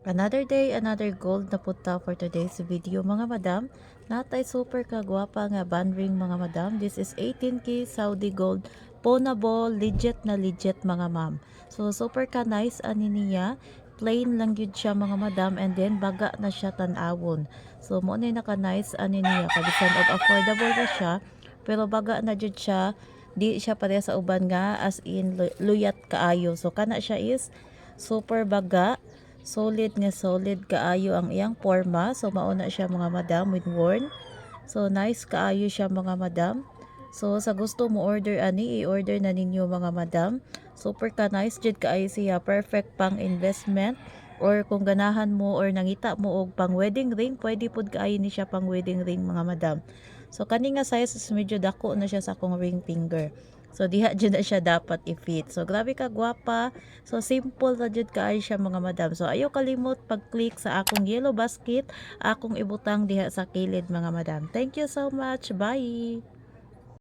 Another day, another gold na punta for today's video mga madam. Natay super kagwapa nga bandring mga madam. This is 18K Saudi gold. Ponable, legit na legit mga ma'am. So super ka nice ani niya. Plain lang yun siya mga madam, and then baga na siya tanawon. So mo na naka nice ani niya. Kabisan of affordable na siya. Pero baga na jud siya. Di siya pareha sa uban nga as in luyat kaayo. So kana siya is super baga. Solid kaayo ang iyang forma. So mauna siya mga madam with worn. So nice kaayo siya mga madam. So sa gusto mo order ani, i-order na ninyo mga madam. Super ka nice jud kaayo siya, perfect pang investment, or kung ganahan mo or nangita mo og pang wedding ring, pwede pud kaayo ni siya pang wedding ring mga madam. So kani nga size is medyo dako na siya sa akong ring finger. So diha jud na siya dapat i-fit. So grabe ka gwapa. So simple na jud kaayo siya mga madam. So ayaw kalimot pag-click sa akong yellow basket, akong ibutang diha sa kilid mga madam. Thank you so much. Bye.